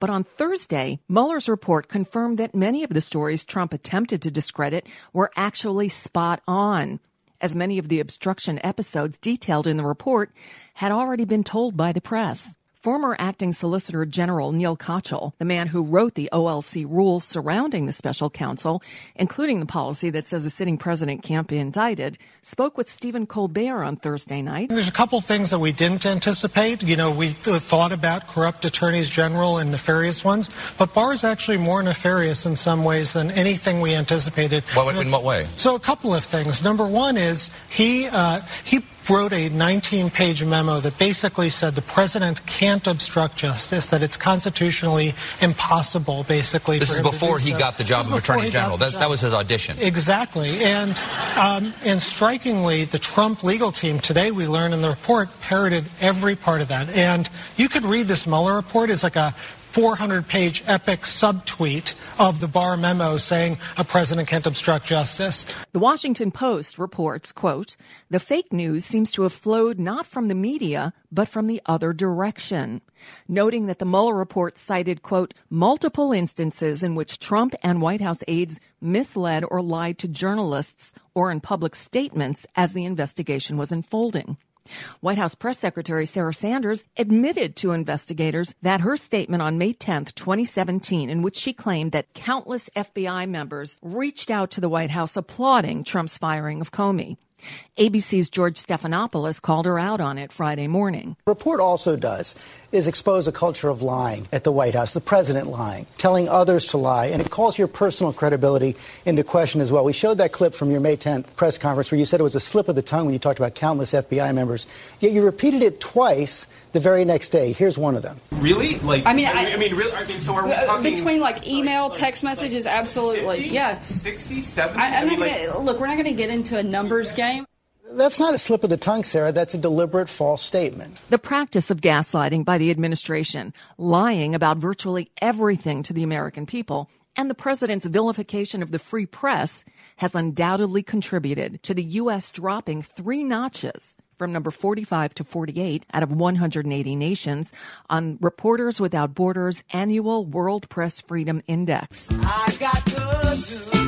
[SPEAKER 16] But on Thursday, Mueller's report confirmed that many of the stories Trump attempted to discredit were actually spot on, as many of the obstruction episodes detailed in the report had already been told by the press. Former acting Solicitor General Neil Kochel, the man who wrote the OLC rules surrounding the special counsel, including the policy that says a sitting president can't be indicted, spoke with Stephen Colbert on Thursday night.
[SPEAKER 20] There's a couple things that we didn't anticipate. We thought about corrupt attorneys general and nefarious ones, but Barr is actually more nefarious in some ways than anything we anticipated.
[SPEAKER 21] In what way?
[SPEAKER 20] So a couple of things. Number one is he wrote a 19-page memo that basically said the president can't obstruct justice, that it's constitutionally impossible, basically.
[SPEAKER 21] This is before he got the job of Attorney General. That was his audition.
[SPEAKER 20] Exactly. And strikingly, the Trump legal team, today we learned in the report, parroted every part of that. And you could read this Mueller report as like a 400-page epic subtweet of the Barr memo saying a president can't obstruct justice.
[SPEAKER 16] The Washington Post reports, quote, the fake news seems to have flowed not from the media, but from the other direction, noting that the Mueller report cited, quote, multiple instances in which Trump and White House aides misled or lied to journalists or in public statements as the investigation was unfolding. White House Press Secretary Sarah Sanders admitted to investigators that her statement on May 10th, 2017, in which she claimed that countless FBI members reached out to the White House applauding Trump's firing of Comey. ABC's George Stephanopoulos called her out on it Friday morning.
[SPEAKER 22] The report also does is expose a culture of lying at the White House, the president lying, telling others to lie, and it calls your personal credibility into question as well. We showed that clip from your May 10th press conference where you said it was a slip of the tongue when you talked about countless FBI members, yet you repeated it twice the very next day. Here's one of them.
[SPEAKER 21] Really? So are we talking
[SPEAKER 23] between email, text messages? Absolutely,
[SPEAKER 21] 50,
[SPEAKER 23] yes.
[SPEAKER 21] 60, 70?
[SPEAKER 23] Look, we're not going to get into a numbers game.
[SPEAKER 22] That's not a slip of the tongue, Sarah. That's a deliberate false statement.
[SPEAKER 16] The practice of gaslighting by the administration, lying about virtually everything to the American people, and the president's vilification of the free press has undoubtedly contributed to the U.S. dropping 3 notches from number 45 to 48 out of 180 nations on Reporters Without Borders' annual World Press Freedom Index.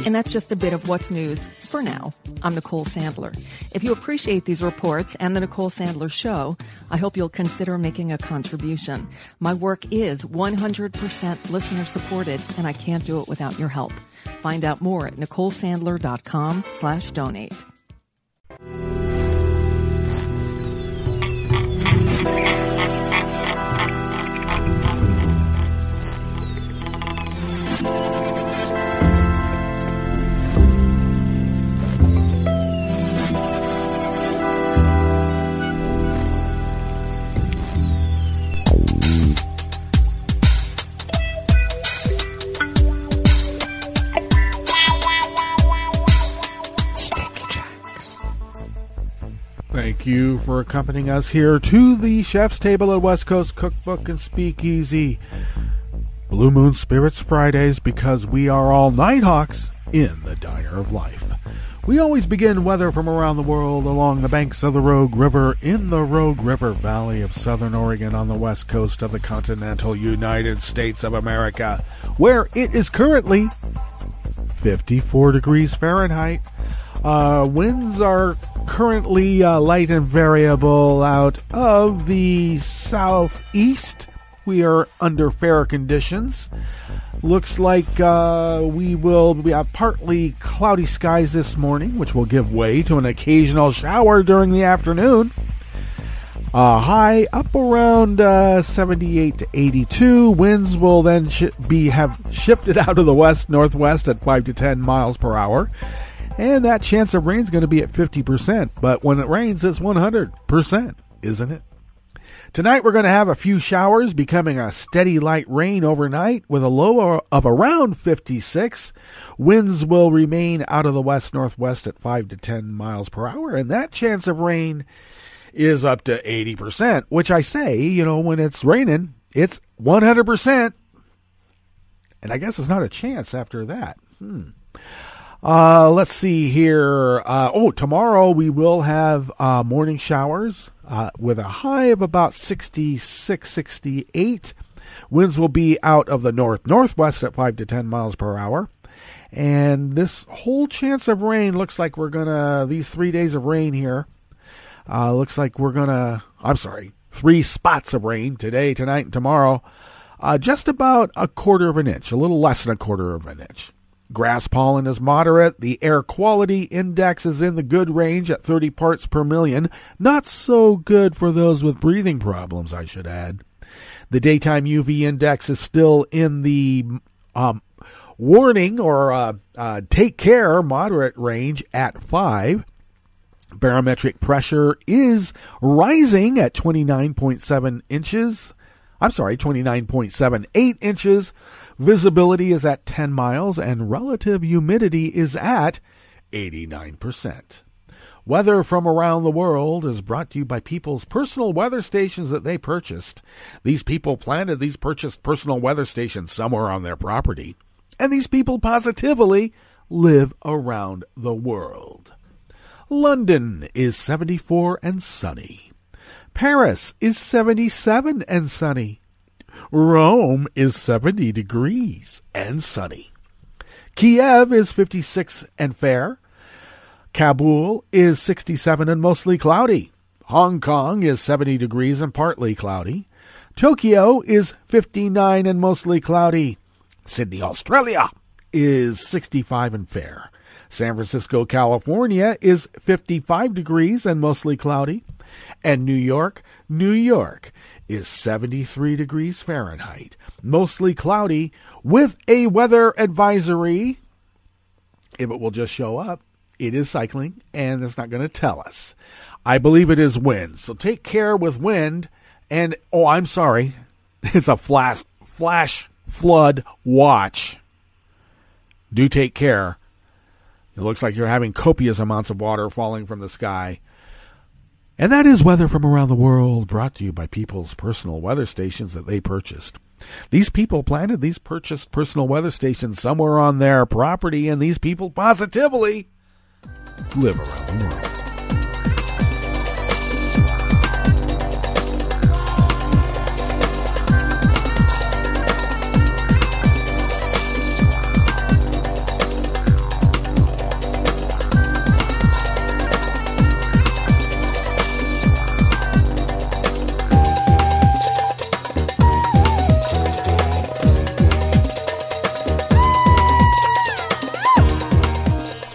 [SPEAKER 16] And that's just a bit of what's news for now. I'm Nicole Sandler. If you appreciate these reports and the Nicole Sandler Show, I hope you'll consider making a contribution. My work is 100% listener supported, and I can't do it without your help. Find out more at NicoleSandler.com/donate.
[SPEAKER 4] Thank you for accompanying us here to the Chef's Table at West Coast Cookbook and Speakeasy. Blue Moon Spirits Fridays, because we are all Nighthawks in the Diner of Life. We always begin weather from around the world along the banks of the Rogue River in the Rogue River Valley of Southern Oregon on the west coast of the continental United States of America, where it is currently 54 degrees Fahrenheit. Winds are currently light and variable out of the southeast. We are under fair conditions. Looks like we will have partly cloudy skies this morning, which will give way to an occasional shower during the afternoon. High up around 78 to 82. Winds will then have shifted out of the west-northwest at 5 to 10 miles per hour. And that chance of rain is going to be at 50%. But when it rains, it's 100%, isn't it? Tonight we're going to have a few showers, becoming a steady light rain overnight with a low of around 56. Winds will remain out of the west-northwest at 5 to 10 miles per hour. And that chance of rain is up to 80%, which I say, when it's raining, it's 100%. And I guess it's not a chance after that. Let's see here. Tomorrow we will have morning showers with a high of about 66, 68. Winds will be out of the north-northwest at 5 to 10 miles per hour. And this whole chance of rain looks like we're going to, these 3 days of rain here, looks like we're going to, 3 spots of rain today, tonight, and tomorrow. Just about a quarter of an inch, a little less than a quarter of an inch. Grass pollen is moderate. The air quality index is in the good range at 30 parts per million. Not so good for those with breathing problems, I should add. The daytime UV index is still in the warning or take care moderate range at 5. Barometric pressure is rising at 29.7 inches. 29.78 inches. Visibility is at 10 miles, and relative humidity is at 89%. Weather from around the world is brought to you by people's personal weather stations that they purchased. These people purchased personal weather stations somewhere on their property. And these people positively live around the world. London is 74 and sunny. Paris is 77 and sunny. Rome is 70 degrees and sunny. Kiev is 56 and fair. Kabul is 67 and mostly cloudy. Hong Kong is 70 degrees and partly cloudy. Tokyo is 59 and mostly cloudy. Sydney, Australia is 65 and fair. San Francisco, California is 55 degrees and mostly cloudy. And New York is 73 degrees Fahrenheit, mostly cloudy with a weather advisory. If it will just show up, it is cycling, and it's not going to tell us. I believe it is wind, so take care with wind. And, I'm sorry, it's a flash flood watch. Do take care. It looks like you're having copious amounts of water falling from the sky. And that is weather from around the world, brought to you by people's personal weather stations that they purchased. These people purchased personal weather stations somewhere on their property, and these people positively live around the world.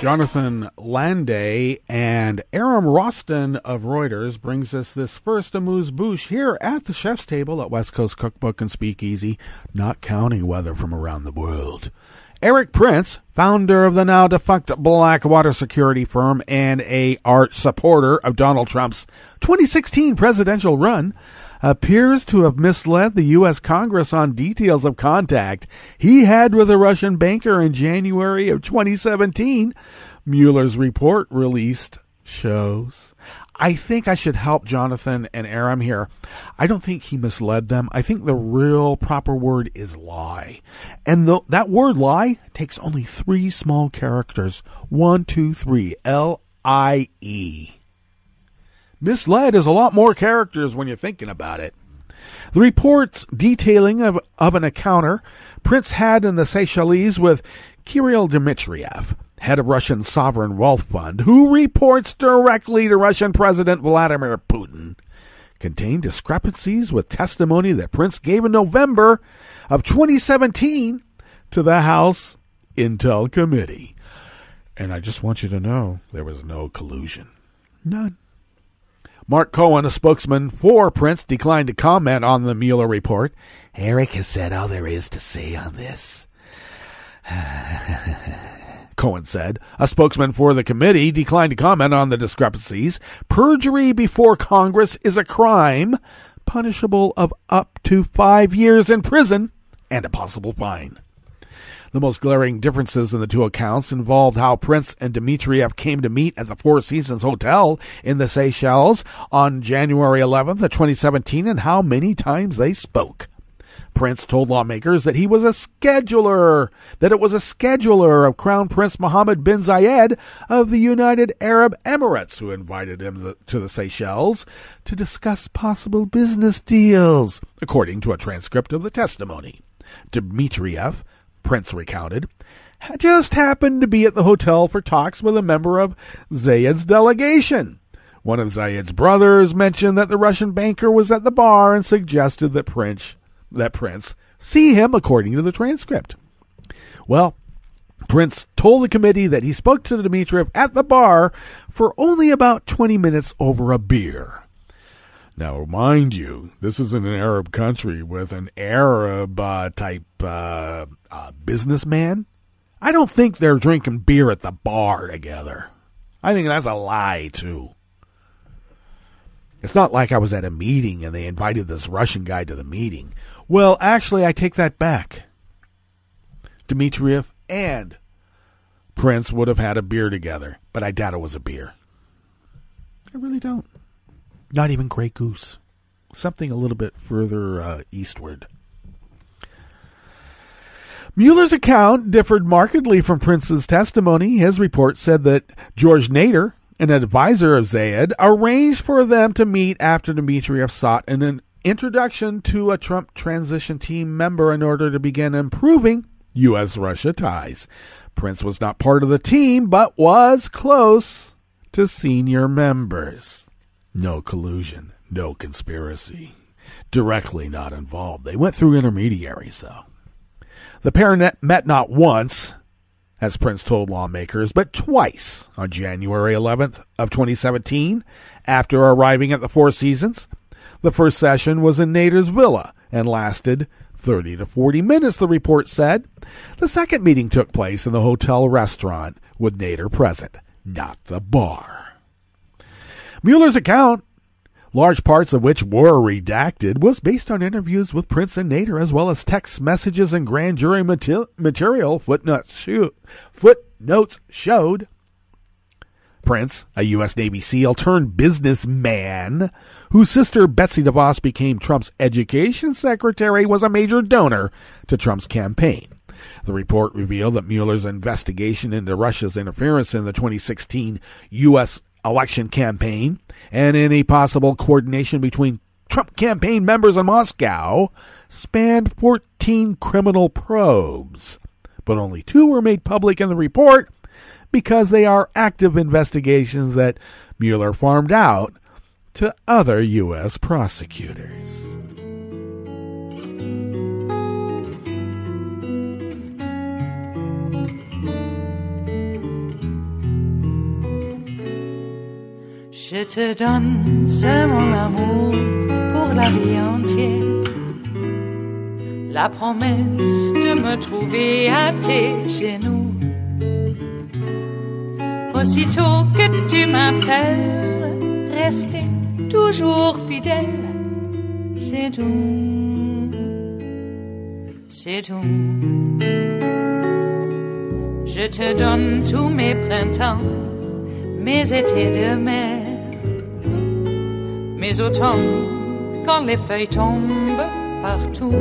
[SPEAKER 4] Jonathan Landay and Aram Roston of Reuters brings us this first amuse-bouche here at the chef's table at West Coast Cookbook and Speakeasy, not counting weather from around the world. Erik Prince, founder of the now-defunct Blackwater security firm and a arch supporter of Donald Trump's 2016 presidential run, appears to have misled the U.S. Congress on details of contact he had with a Russian banker in January of 2017. Mueller's report released shows. I think I should help Jonathan and Aram here. I don't think he misled them. I think the real proper word is lie. And that word lie takes only 3 small characters. 1, 2, 3. L-I-E. Misled is a lot more characters when you're thinking about it. The reports detailing of an encounter Prince had in the Seychelles with Kirill Dmitriev, head of Russian Sovereign Wealth Fund, who reports directly to Russian President Vladimir Putin, contained discrepancies with testimony that Prince gave in November of 2017 to the House Intel Committee. And I just want you to know there was no collusion. None. Mark Cohen, a spokesman for Prince, declined to comment on the Mueller report. Erik has said all there is to say on this. Cohen said. A spokesman for the committee declined to comment on the discrepancies. Perjury before Congress is a crime, punishable of up to 5 years in prison and a possible fine. The most glaring differences in the two accounts involved how Prince and Dmitriev came to meet at the Four Seasons Hotel in the Seychelles on January 11th of 2017 and how many times they spoke. Prince told lawmakers that it was a scheduler of Crown Prince Mohammed bin Zayed of the United Arab Emirates who invited him to the Seychelles to discuss possible business deals, according to a transcript of the testimony. Dmitriev, Prince recounted, just happened to be at the hotel for talks with a member of Zayed's delegation. One of Zayed's brothers mentioned that the Russian banker was at the bar and suggested that Prince see him, according to the transcript. Well, Prince told the committee that he spoke to Dmitriev at the bar for only about 20 minutes over a beer. Now, mind you, this is in an Arab country with an Arab-type businessman. I don't think they're drinking beer at the bar together. I think that's a lie, too. It's not like I was at a meeting and they invited this Russian guy to the meeting. Well, actually, I take that back. Dmitriev and Prince would have had a beer together, but I doubt it was a beer. I really don't. Not even Grey Goose. Something a little bit further eastward. Mueller's account differed markedly from Prince's testimony. His report said that George Nader, an advisor of Zayed, arranged for them to meet after Dmitriev sought an introduction to a Trump transition team member in order to begin improving U.S.-Russia ties. Prince was not part of the team, but was close to senior members. No collusion, no conspiracy. Directly not involved. They went through intermediaries, though. The pair met not once, as Prince told lawmakers, but twice on January 11th of 2017, after arriving at the Four Seasons. The first session was in Nader's villa and lasted 30 to 40 minutes, the report said. The second meeting took place in the hotel restaurant with Nader present, not the bar. Mueller's account, large parts of which were redacted, was based on interviews with Prince and Nader, as well as text messages and grand jury material. Footnotes showed Prince, a U.S. Navy SEAL turned businessman, whose sister Betsy DeVos became Trump's education secretary, was a major donor to Trump's campaign. The report revealed that Mueller's investigation into Russia's interference in the 2016 U.S. election campaign and any possible coordination between Trump campaign members in Moscow spanned 14 criminal probes, but only 2 were made public in the report because they are active investigations that Mueller farmed out to other U.S. prosecutors.
[SPEAKER 1] Je te donne ce mon amour pour la vie entière. La promesse de me trouver à tes genoux. Aussitôt que tu m'appelles, rester toujours fidèle. C'est tout, c'est tout. Je te donne tous mes printemps, mes étés de mer. Mes automnes, quand les feuilles tombent partout.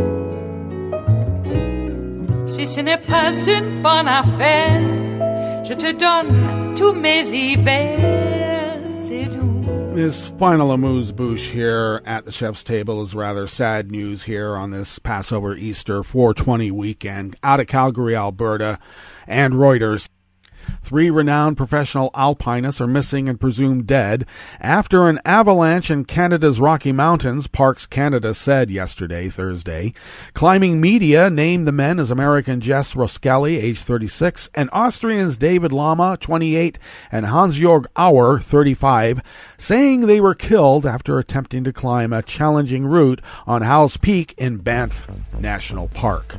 [SPEAKER 1] Si ce n'est pas une bonne affaire, je te donne tous mes hivers, c'est tout.
[SPEAKER 4] This final amuse-bouche here at the chef's table is rather sad news here on this Passover Easter 420 weekend out of Calgary, Alberta, and Reuters. 3 renowned professional alpinists are missing and presumed dead after an avalanche in Canada's Rocky Mountains, Parks Canada said yesterday, Thursday. Climbing media named the men as American Jess Roskelly, age 36, and Austrians David Lama, 28, and Hans-Jörg Auer, 35, saying they were killed after attempting to climb a challenging route on Howse Peak in Banff National Park.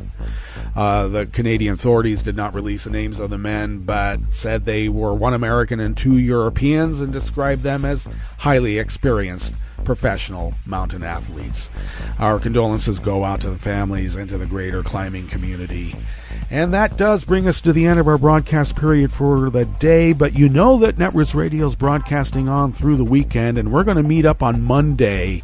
[SPEAKER 4] The Canadian authorities did not release the names of the men, but said they were 1 American and 2 Europeans and described them as highly experienced professional mountain athletes. Our condolences go out to the families and to the greater climbing community. And that does bring us to the end of our broadcast period for the day, but you know that Netroots Radio is broadcasting on through the weekend, and we're going to meet up on Monday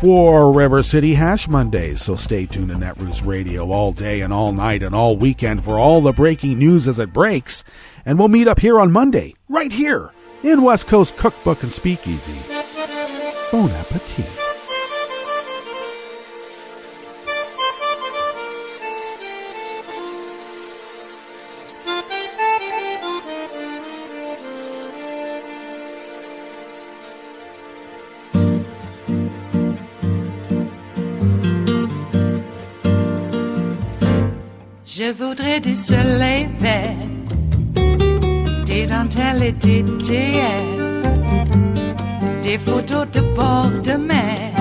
[SPEAKER 4] for River City Hash Mondays, so stay tuned to Netroots Radio all day and all night and all weekend for all the breaking news as it breaks, and we'll meet up here on Monday, right here, in West Coast Cookbook and Speakeasy. Bon appetit.
[SPEAKER 1] Je voudrais du soleil vert, des dentelles et des théâtres, des photos de bord de mer,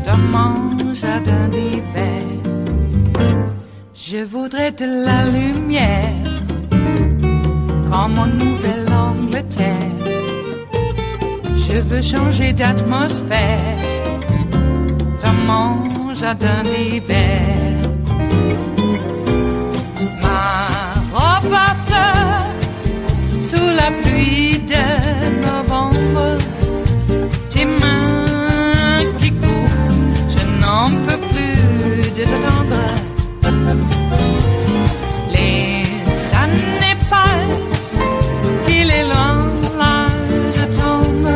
[SPEAKER 1] dans mon jardin d'hiver. Je voudrais de la lumière, comme en Nouvelle-Angleterre. Je veux changer d'atmosphère, dans mon jardin d'hiver. Ma fleur sous la pluie de novembre, tes mains qui courent, je n'en peux plus de t'attendre. Les années passent, qu'il est loin, là je tombe.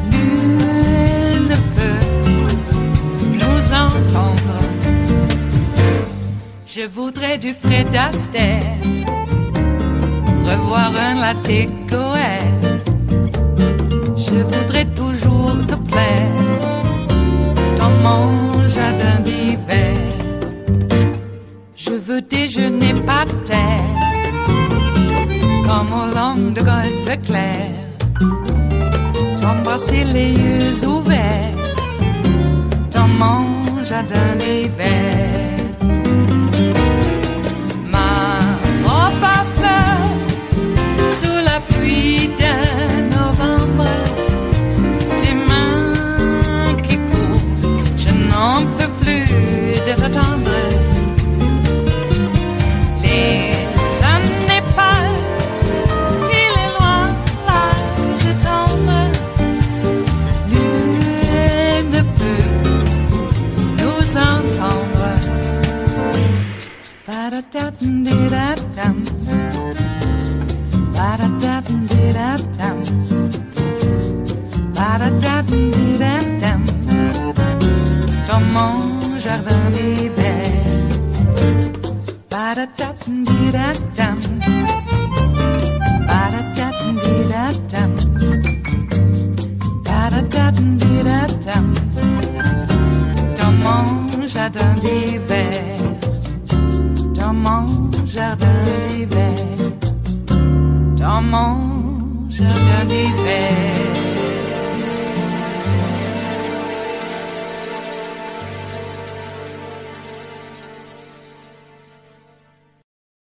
[SPEAKER 1] Nul ne peut nous entendre. Je voudrais du Fred Astaire, revoir un latte Goël. Je voudrais toujours te plaire, dans mon jardin d'hiver. Je veux déjeuner par terre, comme au long de golfe clair. T'embrasser les yeux ouverts, dans mon jardin d'hiver. Pluie de novembre, tes mains qui courent, je n'en peux plus de t'attendre. Les années passent, il est loin, là je tombe. Nul ne peut nous entendre. Ba-da-da-dum-di-da-dum. Ba-da-da-dum-di-da-dum. Ba-da-da-dum-di-da-dum. Dans mon jardin d'hiver. Ba-da-da-dum-di-da-dum. Ba-da-da-dum-di-da-dum. Ba-da-da-dum-di-da-dum. Dans mon jardin d'hiver. Dans mon jardin d'hiver. Dans mon jardin d'hiver.